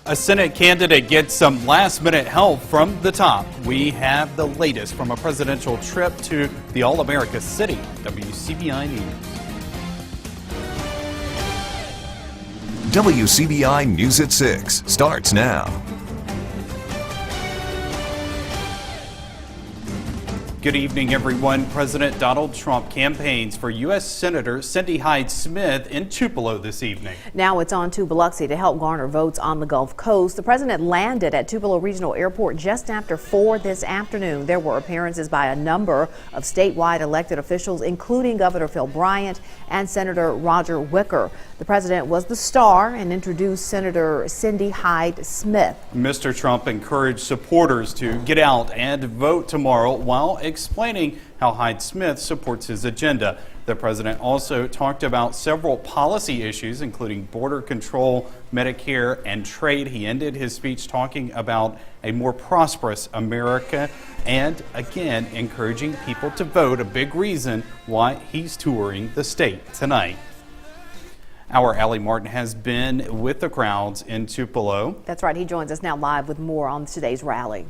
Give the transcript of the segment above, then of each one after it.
A Senate candidate gets some last-minute help from the top. We have the latest from a presidential trip to the All-America city. WCBI News. WCBI News at 6 starts now. Good evening, everyone. President Donald Trump campaigns for U.S. Senator Cindy Hyde-Smith in Tupelo this evening. Now it's on to Biloxi to help garner votes on the Gulf Coast. The president landed at Tupelo Regional Airport just after 4 this afternoon. There were appearances by a number of statewide elected officials, including Governor Phil Bryant and Senator Roger Wicker. The president was the star and introduced Senator Cindy Hyde-Smith. Mr. Trump encouraged supporters to get out and vote tomorrow while explaining how Hyde-Smith supports his agenda. The president also talked about several policy issues, including border control, Medicare, and trade. He ended his speech talking about a more prosperous America and, again, encouraging people to vote, a big reason why he's touring the state tonight. Our Allie Martin has been with the crowds in Tupelo. That's right. He joins us now live with more on today's rally.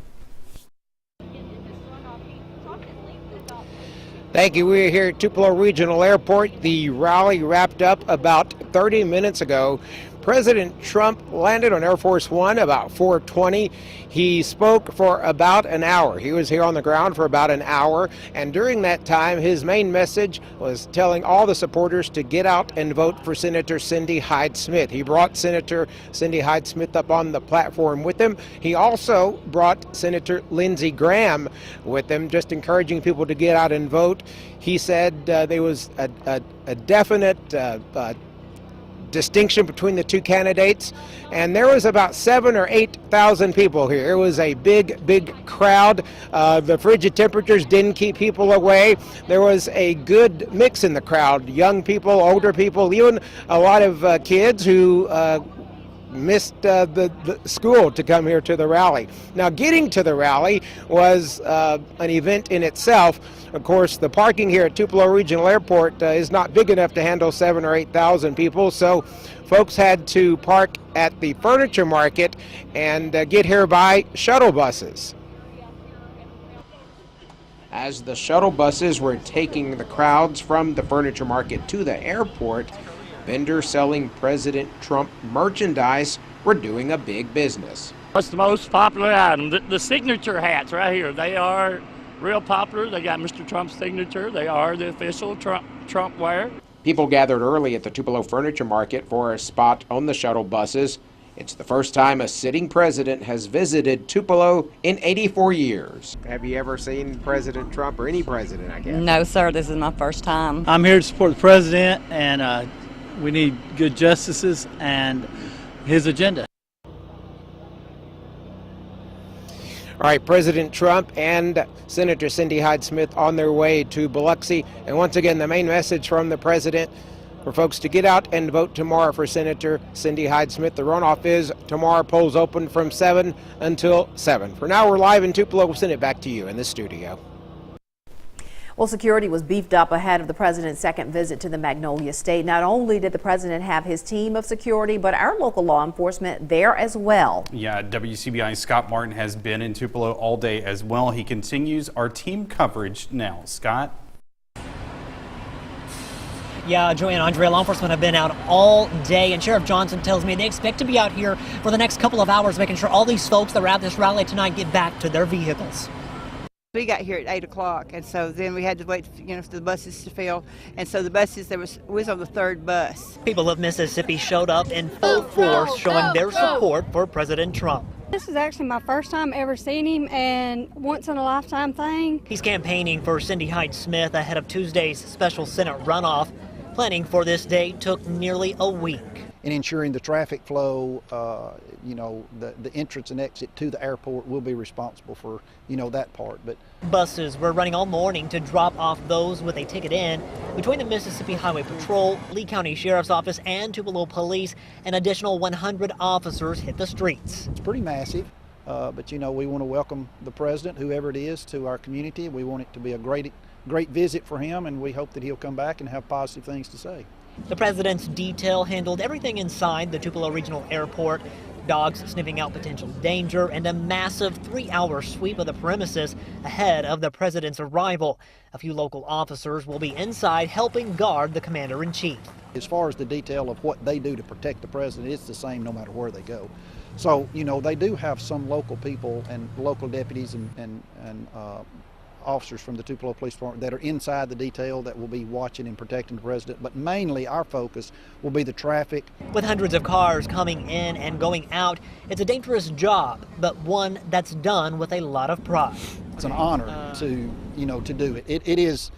Thank you. We're here at Tupelo Regional Airport. The rally wrapped up about 30 minutes ago. President Trump landed on Air Force One about 4:20. He spoke for about an hour. He was here on the ground for about an hour, and during that time his main message was telling all the supporters to get out and vote for Senator Cindy Hyde-Smith. He brought Senator Cindy Hyde-Smith up on the platform with him. He also brought Senator Lindsey Graham with him, just encouraging people to get out and vote. He said there was a definite distinction between the two candidates, and there was about 7,000 or 8,000 people here. It was a big crowd. The frigid temperatures didn't keep people away. There was a good mix in the crowd, young people, older people, even a lot of kids who missed the school to come here to the rally. Now, getting to the rally was an event in itself. Of course, the parking here at Tupelo Regional Airport is not big enough to handle 7,000 or 8,000 people, so folks had to park at the furniture market and get here by shuttle buses. As the shuttle buses were taking the crowds from the furniture market to the airport, vendors selling President Trump merchandise were doing a big business. What's the most popular item? The signature hats right here. They are real popular. They got Mr. Trump's signature. They are the official Trump wear. People gathered early at the Tupelo Furniture Market for a spot on the shuttle buses. It's the first time a sitting president has visited Tupelo in 84 years. Have you ever seen President Trump, or any president, I guess? No, sir. This is my first time. I'm here to support the president, and we need good justices and his agenda. All right, President Trump and Senator Cindy Hyde-Smith on their way to Biloxi. And once again, the main message from the president for folks to get out and vote tomorrow for Senator Cindy Hyde-Smith. The runoff is tomorrow. Polls open from 7 until 7. For now, we're live in Tupelo. We'll send it back to you in the studio. Well, security was beefed up ahead of the president's second visit to the Magnolia State. Not only did the president have his team of security, but our local law enforcement there as well. Yeah, WCBI's Scott Martin has been in Tupelo all day as well. He continues our team coverage now. Scott? Yeah, Joey and Andrea, law enforcement have been out all day, and Sheriff Johnson tells me they expect to be out here for the next couple of hours, making sure all these folks that are at this rally tonight get back to their vehicles. We got here at 8 o'clock, and so then we had to wait, for the buses to fill. And so the buses, we was on the third bus. People of Mississippi showed up in full force, showing their support for President Trump. This is actually my first time ever seeing him, and once in a lifetime thing. He's campaigning for Cindy Hyde-Smith ahead of Tuesday's special Senate runoff. Planning for this day took nearly a week. In ensuring the traffic flow, the entrance and exit to the airport will be responsible for, that part. But buses were running all morning to drop off those with a ticket in. Between the Mississippi Highway Patrol, Lee County Sheriff's Office, and Tupelo Police, an additional 100 officers hit the streets. It's pretty massive, but we want to welcome the president, whoever it is, to our community. We want it to be a great visit for him, and we hope that he'll come back and have positive things to say. The president's detail handled everything inside the Tupelo Regional Airport. Dogs sniffing out potential danger and a massive 3-hour sweep of the premises ahead of the president's arrival. A few local officers will be inside helping guard the commander-in-chief. As far as the detail of what they do to protect the president, it's the same no matter where they go. So, you know, they do have some local people and local deputies and officers from the Tupelo Police Department that are inside the detail that will be watching and protecting the president, but mainly our focus will be the traffic. With hundreds of cars coming in and going out, it's a dangerous job, but one that's done with a lot of pride. It's an honor to, you know, to do it. It is,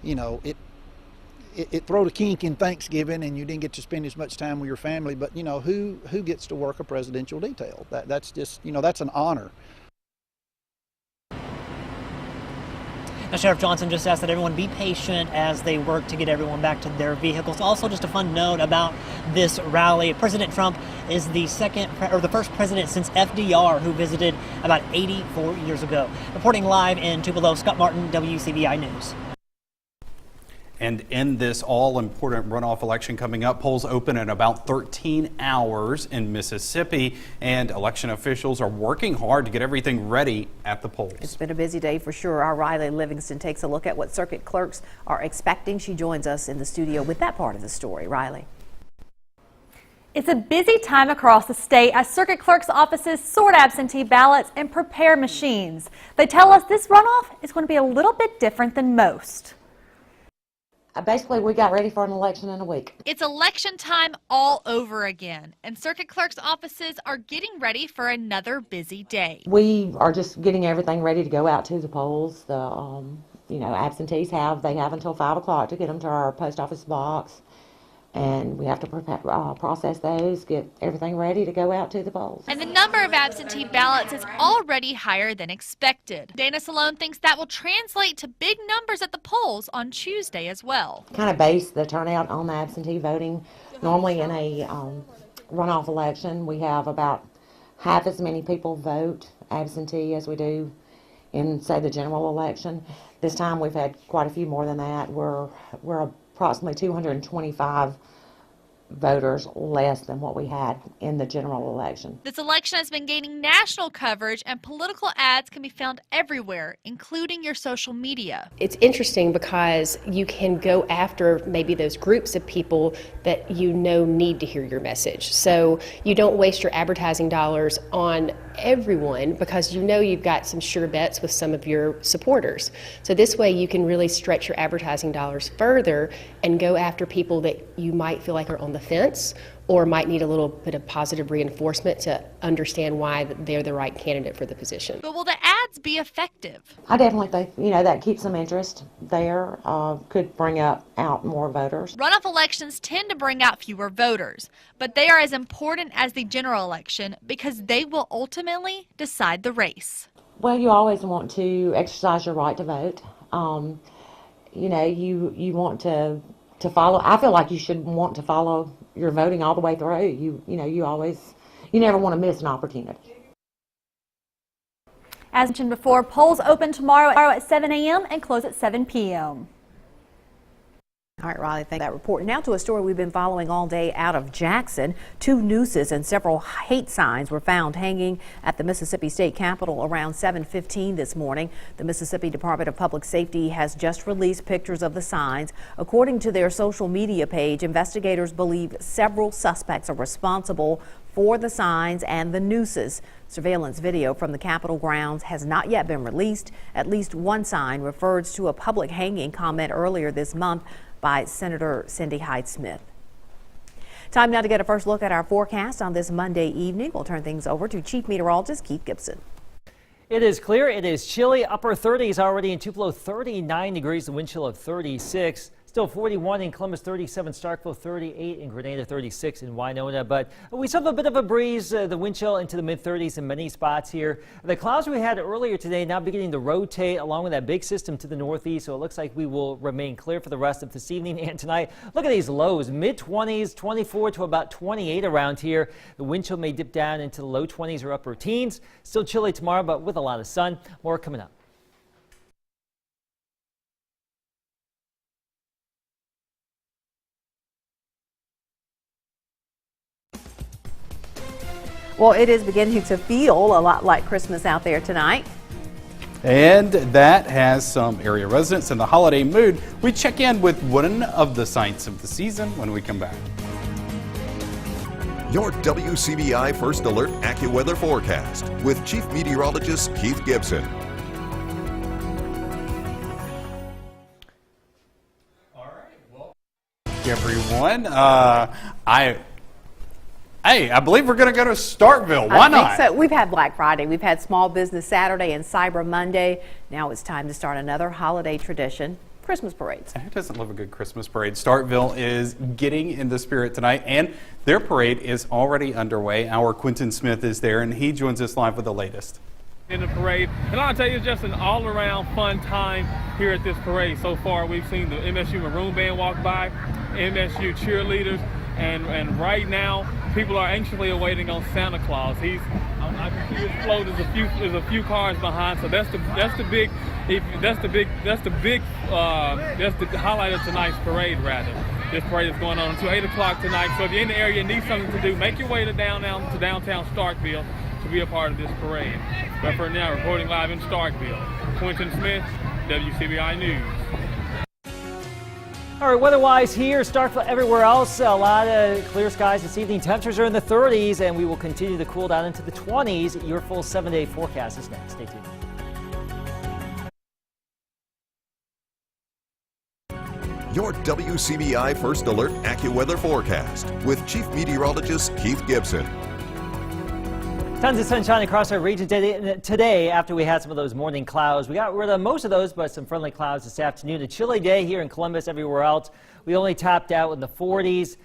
you know, it throwed a kink in Thanksgiving and you didn't get to spend as much time with your family, but you know, who gets to work a presidential detail? That's just, you know, that's an honor. Now, Sheriff Johnson just asked that everyone be patient as they work to get everyone back to their vehicles. Also, just a fun note about this rally. President Trump is the first president since FDR who visited about 84 years ago. Reporting live in Tupelo, Scott Martin, WCBI News. And in this all-important runoff election coming up, polls open in about 13 hours in Mississippi, and election officials are working hard to get everything ready at the polls. It's been a busy day for sure. Our Riley Livingston takes a look at what circuit clerks are expecting. She joins us in the studio with that part of the story. Riley. It's a busy time across the state as circuit clerks' offices sort absentee ballots and prepare machines. They tell us this runoff is going to be a little bit different than most. Basically, we got ready for an election in a week. It's election time all over again, and circuit clerks' offices are getting ready for another busy day. We are just getting everything ready to go out to the polls. The absentees have until 5 o'clock to get them to our post office box, and we have to process those, get everything ready to go out to the polls. And the number of absentee ballots is already higher than expected. Dana Salone thinks that will translate to big numbers at the polls on Tuesday as well. Kind of base the turnout on the absentee voting. Normally in a runoff election, we have about half as many people vote absentee as we do in, say, the general election. This time we've had quite a few more than that. We're approximately 225 voters less than what we had in the general election. This election has been gaining national coverage, and political ads can be found everywhere, including your social media. It's interesting because you can go after maybe those groups of people that you know need to hear your message. So you don't waste your advertising dollars on everyone because you know you've got some sure bets with some of your supporters. So this way you can really stretch your advertising dollars further and go after people that you might feel like are on the fence or might need a little bit of positive reinforcement to understand why they're the right candidate for the position. But will the ads be effective? I definitely think, that keeps some interest there, could bring out more voters. Runoff elections tend to bring out fewer voters, but they are as important as the general election because they will ultimately decide the race. Well, you always want to exercise your right to vote. You want to follow. I feel like you should want to follow your voting all the way through. You never want to miss an opportunity. As mentioned before, polls open tomorrow at 7 a.m. and close at 7 p.m. All right, Riley, thank you for that report. Now to a story we've been following all day out of Jackson. 2 nooses and several hate signs were found hanging at the Mississippi State Capitol around 7:15 this morning. The Mississippi Department of Public Safety has just released pictures of the signs. According to their social media page, investigators believe several suspects are responsible for the signs and the nooses. Surveillance video from the Capitol grounds has not yet been released. At least one sign refers to a public hanging comment earlier this month by Senator Cindy Hyde-Smith. Time now to get a first look at our forecast on this Monday evening. We'll turn things over to Chief Meteorologist Keith Gibson. It is clear. It is chilly. Upper 30s already in Tupelo, 39 degrees, the wind chill of 36. Still 41 in Columbus, 37 Starkville, 38 in Grenada, 36 in Winona. But we still have a bit of a breeze, the wind chill into the mid-30s in many spots here. The clouds we had earlier today now beginning to rotate along with that big system to the northeast, so it looks like we will remain clear for the rest of this evening and tonight. Look at these lows, mid-20s, 24 to about 28 around here. The wind chill may dip down into the low 20s or upper teens. Still chilly tomorrow, but with a lot of sun. More coming up. Well, it is beginning to feel a lot like Christmas out there tonight. And that has some area residents in the holiday mood. We check in with one of the sights of the season when we come back. Your WCBI First Alert AccuWeather forecast with Chief Meteorologist Keith Gibson. Everyone, I believe we're going to go to Starkville. Why not? I think so. We've had Black Friday, we've had Small Business Saturday and Cyber Monday. Now it's time to start another holiday tradition, Christmas parades. Who doesn't love a good Christmas parade? Starkville is getting in the spirit tonight, and their parade is already underway. Our Quentin Smith is there, and he joins us live with the latest. In the parade, and I'll tell you, it's just an all-around fun time here at this parade. So far, we've seen the MSU Maroon Band walk by, MSU cheerleaders, and right now, people are anxiously awaiting on Santa Claus. I can see his float is a few cars behind, so that's the highlight of tonight's parade. Rather, this parade is going on until 8 o'clock tonight. So if you're in the area and need something to do, make your way to downtown Starkville to be a part of this parade. But for now, reporting live in Starkville, Quentin Smith, WCBI News. All right, weather-wise here, Starkville, everywhere else, a lot of clear skies this evening. Temperatures are in the 30s, and we will continue to cool down into the 20s. Your full 7-day forecast is next. Stay tuned. Your WCBI First Alert AccuWeather forecast with Chief Meteorologist Keith Gibson. Tons of sunshine across our region today after we had some of those morning clouds. We got rid of most of those, but some friendly clouds this afternoon. A chilly day here in Columbus, everywhere else. We only topped out in the 40s.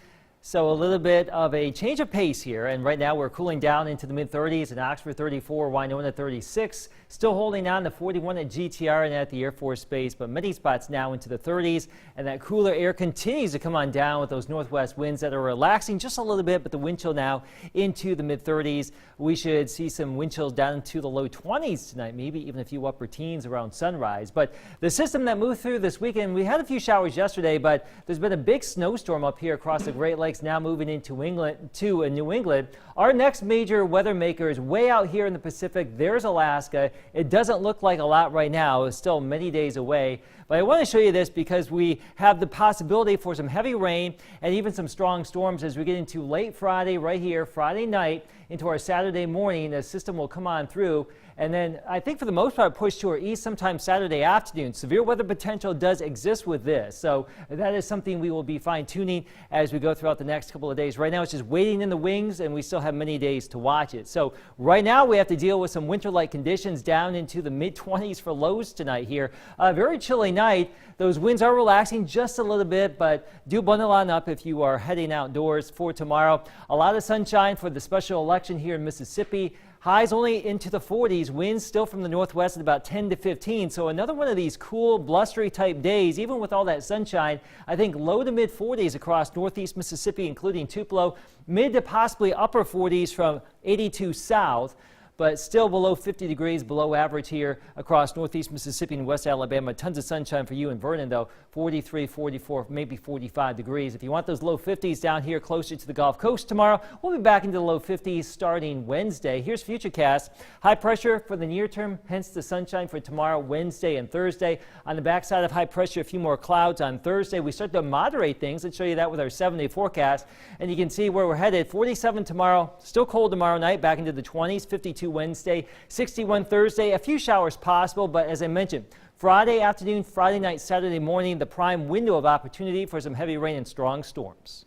So a little bit of a change of pace here, and right now we're cooling down into the mid-30s in Oxford 34, Winona 36, still holding on to 41 at GTR and at the Air Force Base, but many spots now into the 30s, and that cooler air continues to come on down with those northwest winds that are relaxing just a little bit, but the wind chill now into the mid-30s. We should see some wind chills down to the low 20s tonight, maybe even a few upper teens around sunrise. But the system that moved through this weekend, we had a few showers yesterday, but there's been a big snowstorm up here across the Great Lakes now moving into New England. Our next major weather maker is way out here in the Pacific. There's Alaska. It doesn't look like a lot right now. It's still many days away. But I want to show you this because we have the possibility for some heavy rain and even some strong storms as we get into late Friday right here, Friday night into our Saturday morning. The system will come on through. And then I think for the most part push to our east sometime Saturday afternoon. Severe weather potential does exist with this. So that is something we will be fine-tuning as we go throughout the next couple of days. Right now it's just waiting in the wings and we still have many days to watch it. So right now we have to deal with some winter-like conditions down into the mid-20s for lows tonight here. A very chilly night. Those winds are relaxing just a little bit, but do bundle on up if you are heading outdoors for tomorrow. A lot of sunshine for the special election here in Mississippi. Highs only into the 40s, winds still from the northwest at about 10 to 15. So another one of these cool, blustery type days, even with all that sunshine. I think low to mid 40s across northeast Mississippi, including Tupelo, mid to possibly upper 40s from 82 south. But still below 50 degrees, below average here across northeast Mississippi and west Alabama. Tons of sunshine for you in Vernon, though. 43, 44, maybe 45 degrees. If you want those low 50s down here closer to the Gulf Coast tomorrow, we'll be back into the low 50s starting Wednesday. Here's Futurecast. High pressure for the near term, hence the sunshine for tomorrow, Wednesday and Thursday. On the backside of high pressure, a few more clouds on Thursday. We start to moderate things. Let's show you that with our 7-day forecast. And you can see where we're headed. 47 tomorrow, still cold tomorrow night, back into the 20s, 52 Wednesday, 61 Thursday, a few showers possible, but as I mentioned, Friday afternoon, Friday night, Saturday morning, the prime window of opportunity for some heavy rain and strong storms.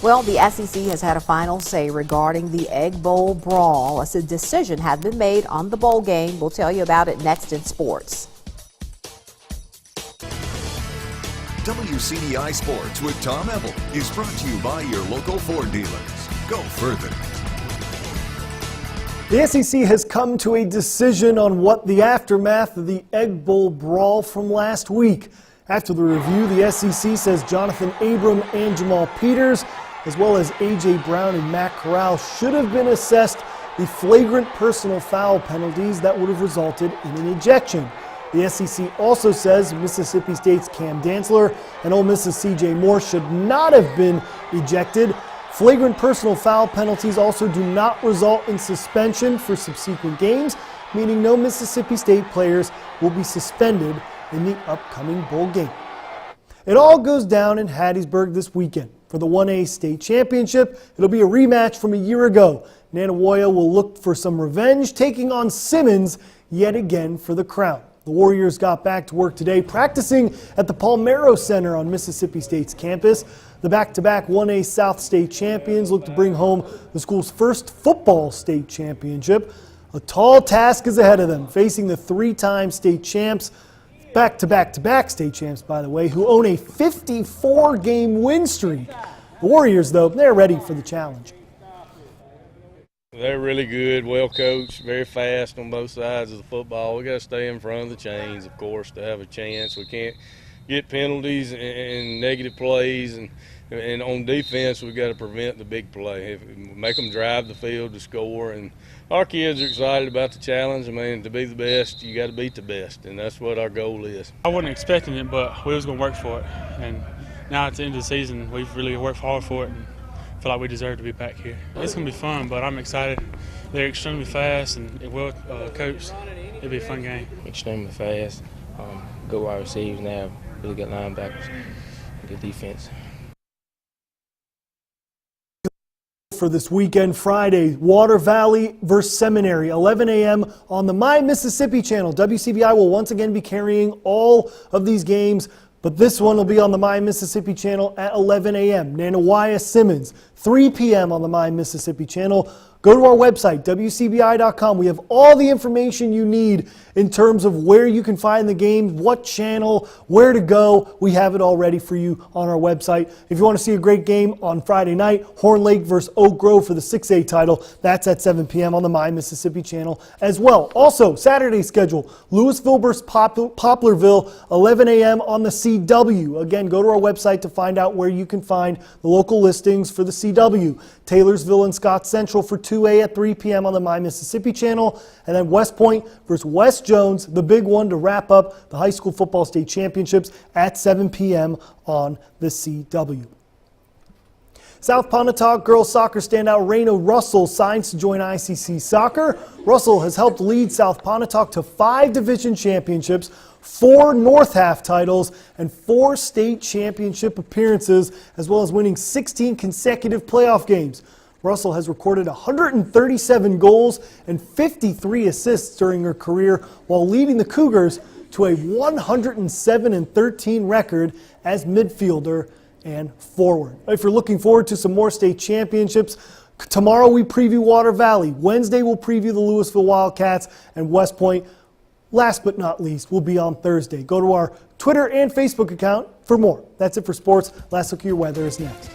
Well, the SEC has had a final say regarding the Egg Bowl brawl. A decision has been made on the bowl game. We'll tell you about it next in sports. WCBI Sports with Tom Ebel is brought to you by your local Ford dealers. Go further. The SEC has come to a decision on what the aftermath of the Egg Bowl brawl from last week. After the review, the SEC says Jonathan Abram and Jamal Peters, as well as A.J. Brown and Matt Corral, should have been assessed the flagrant personal foul penalties that would have resulted in an ejection. The SEC also says Mississippi State's Cam Dantzler and Ole Miss's C.J. Moore should not have been ejected Flagrant personal foul penalties also do not result in suspension for subsequent games, meaning no Mississippi State players will be suspended in the upcoming bowl game. It all goes down in Hattiesburg this weekend. For the 1A state championship, it'll be a rematch from a year ago. Nanawoya will look for some revenge, taking on Simmons yet again for the crown. The Warriors got back to work today, practicing at the Palmero Center on Mississippi State's campus. The back-to-back 1A South State champions look to bring home the school's first football state championship. A tall task is ahead of them, facing the three-time state champs, back-to-back-to-back state champs, by the way, who own a 54-game win streak. The Warriors, though, they're ready for the challenge. They're really good, well coached, very fast on both sides of the football. We got to stay in front of the chains, of course, to have a chance. We can't get penalties and negative plays, and on defense, we got to prevent the big play. Make them drive the field to score, and our kids are excited about the challenge. I mean, to be the best, you got to beat the best, and that's what our goal is. I wasn't expecting it, but we was going to work for it, and now at the end of the season, we've really worked hard for it. And feel like we deserve to be back here. It's going to be fun, but I'm excited. They're extremely fast and well coached. It'll be a fun game. Extremely fast, good wide receivers, and they have really good linebackers, good defense. For this weekend, Friday, Water Valley versus Seminary, 11 a.m. on the My Mississippi channel. WCBI will once again be carrying all of these games, but this one will be on the My Mississippi channel at 11 a.m. Nanawoya Simmons, 3 p.m. on the My Mississippi channel. Go to our website, WCBI.com. We have all the information you need in terms of where you can find the games, what channel, where to go. We have it all ready for you on our website. If you want to see a great game on Friday night, Horn Lake versus Oak Grove for the 6A title, that's at 7 p.m. on the My Mississippi channel as well. Also, Saturday schedule, Louisville versus Poplarville, 11 a.m. on the CW. Again, go to our website to find out where you can find the local listings for the CW. Taylorsville and Scott Central for 2A at 3 p.m. on the My Mississippi channel. And then West Point versus West Jones, the big one to wrap up the high school football state championships at 7 p.m. on the CW. South Pontotoc girls soccer standout Raina Russell signs to join ICC Soccer. Russell has helped lead South Pontotoc to 5 division championships, 4 North Half titles, and 4 state championship appearances, as well as winning 16 consecutive playoff games. Russell has recorded 137 goals and 53 assists during her career, while leading the Cougars to a 107-13 record as midfielder and forward. If you're looking forward to some more state championships, tomorrow we preview Water Valley. Wednesday we'll preview the Louisville Wildcats, and West Point, last but not least, will be on Thursday. Go to our Twitter and Facebook account for more. That's it for sports. Last look at your weather is next.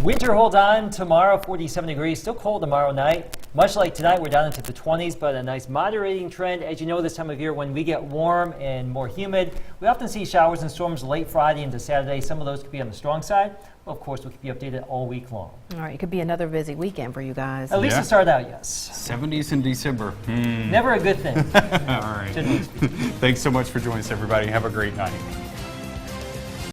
Winter holds on tomorrow, 47 degrees. Still cold tomorrow night. Much like tonight, we're down into the 20s, but a nice moderating trend. As you know, this time of year, when we get warm and more humid, we often see showers and storms late Friday into Saturday. Some of those could be on the strong side. Well, of course, we'll keep you updated all week long. All right, it could be another busy weekend for you guys. At least to start out, yes. 70s in December. Never a good thing. All right. Thanks so much for joining us, everybody. Have a great night.